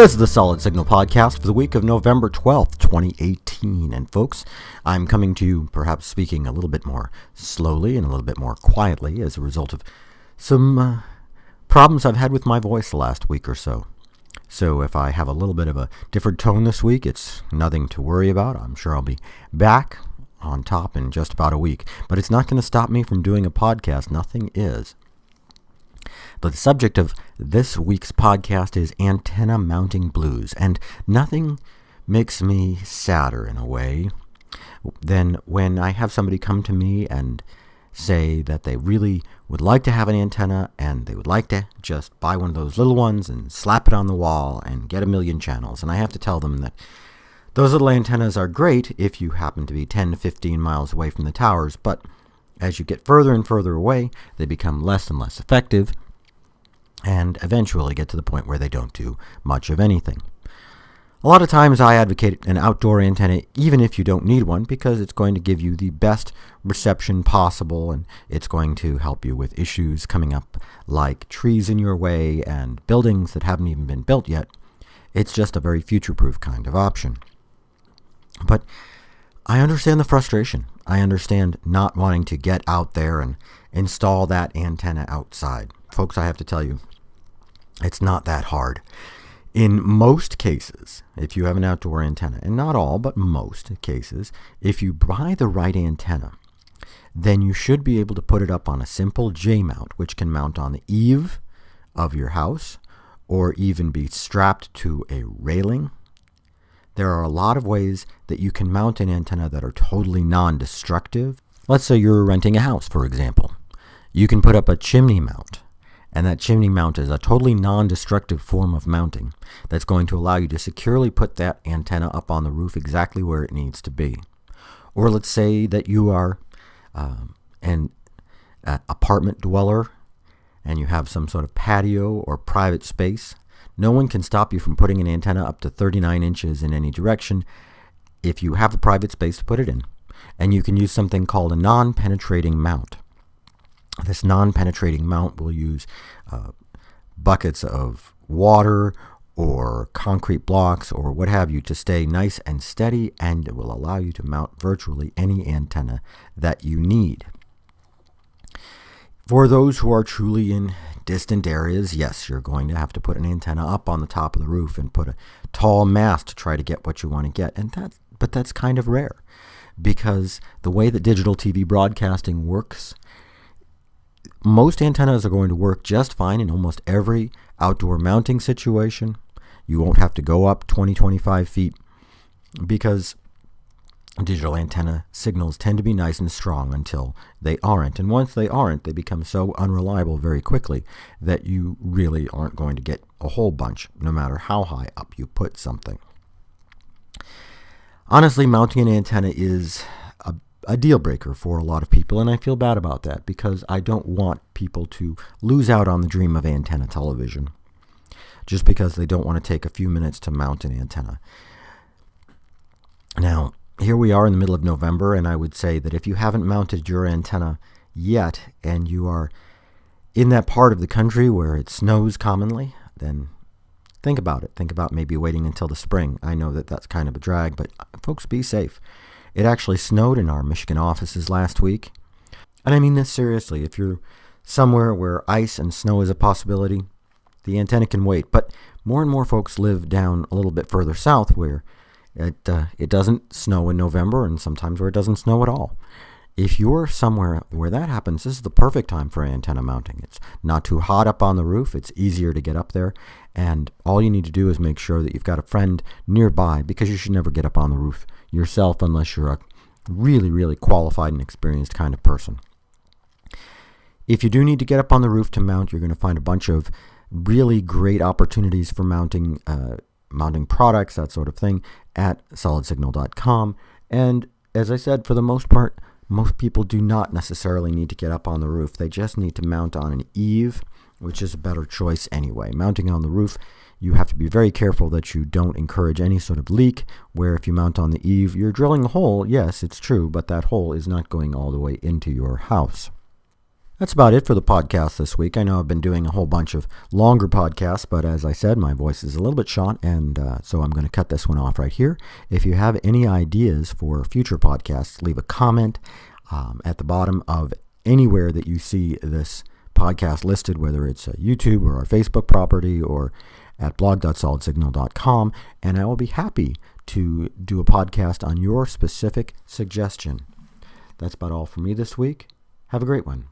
This is the Solid Signal Podcast for the week of November 12th, 2018. And folks, I'm coming to you perhaps speaking a little bit more slowly and a little bit more quietly as a result of some problems I've had with my voice the last week or so. So if I have a little bit of a different tone this week, it's nothing to worry about. I'm sure I'll be back on top in just about a week. But it's not going to stop me from doing a podcast. Nothing is. But the subject of this week's podcast is antenna mounting blues, and nothing makes me sadder in a way than when I have somebody come to me and say that they really would like to have an antenna and they would like to just buy one of those little ones and slap it on the wall and get a million channels. And I have to tell them that those little antennas are great if you happen to be 10 to 15 miles away from the towers, but as you get further and further away, they become less and less effective and eventually get to the point where they don't do much of anything. A lot of times I advocate an outdoor antenna even if you don't need one, because it's going to give you the best reception possible and it's going to help you with issues coming up like trees in your way and buildings that haven't even been built yet. It's just a very future-proof kind of option. But I understand the frustration. I understand not wanting to get out there and install that antenna outside. Folks, I have to tell you, it's not that hard. In most cases, if you have an outdoor antenna, and not all, but most cases, if you buy the right antenna, then you should be able to put it up on a simple J-mount, which can mount on the eave of your house or even be strapped to a railing. There are a lot of ways that you can mount an antenna that are totally non-destructive. Let's say you're renting a house, for example. You can put up a chimney mount. And that chimney mount is a totally non-destructive form of mounting that's going to allow you to securely put that antenna up on the roof exactly where it needs to be. Or let's say that you are an apartment dweller and you have some sort of patio or private space. No one can stop you from putting an antenna up to 39 inches in any direction if you have a private space to put it in. And you can use something called a non-penetrating mount. This non-penetrating mount will use buckets of water or concrete blocks or what have you to stay nice and steady, and it will allow you to mount virtually any antenna that you need. For those who are truly in distant areas, yes, you're going to have to put an antenna up on the top of the roof and put a tall mast to try to get what you want to get. But that's kind of rare, because the way that digital TV broadcasting works, most antennas are going to work just fine in almost every outdoor mounting situation. You won't have to go up 20-25 feet because digital antenna signals tend to be nice and strong until they aren't. And once they aren't, they become so unreliable very quickly that you really aren't going to get a whole bunch, no matter how high up you put something. Honestly, mounting an antenna is a deal breaker for a lot of people, and I feel bad about that because I don't want people to lose out on the dream of antenna television just because they don't want to take a few minutes to mount an antenna. Now, here we are in the middle of November, and I would say that if you haven't mounted your antenna yet and you are in that part of the country where it snows commonly, then think about it. Think about maybe waiting until the spring. I know that that's kind of a drag, but folks, be safe. It actually snowed in our Michigan offices last week. And I mean this seriously. If you're somewhere where ice and snow is a possibility, the antenna can wait. But more and more folks live down a little bit further south where it doesn't snow in November, and sometimes where it doesn't snow at all. If you're somewhere where that happens, this is the perfect time for antenna mounting. It's not too hot up on the roof. It's easier to get up there. And all you need to do is make sure that you've got a friend nearby, because you should never get up on the roof yourself unless you're a really, really qualified and experienced kind of person. If you do need to get up on the roof to mount, you're going to find a bunch of really great opportunities for mounting products, that sort of thing, at solidsignal.com. And as I said, for the most part, most people do not necessarily need to get up on the roof. They just need to mount on an eave, which is a better choice anyway. Mounting on the roof, you have to be very careful that you don't encourage any sort of leak, where if you mount on the eave, you're drilling a hole. Yes, it's true, but that hole is not going all the way into your house. That's about it for the podcast this week. I know I've been doing a whole bunch of longer podcasts, but as I said, my voice is a little bit shot, and so I'm going to cut this one off right here. If you have any ideas for future podcasts, leave a comment at the bottom of anywhere that you see this podcast listed, whether it's YouTube or our Facebook property or at blog.solidsignal.com, and I will be happy to do a podcast on your specific suggestion. That's about all for me this week. Have a great one.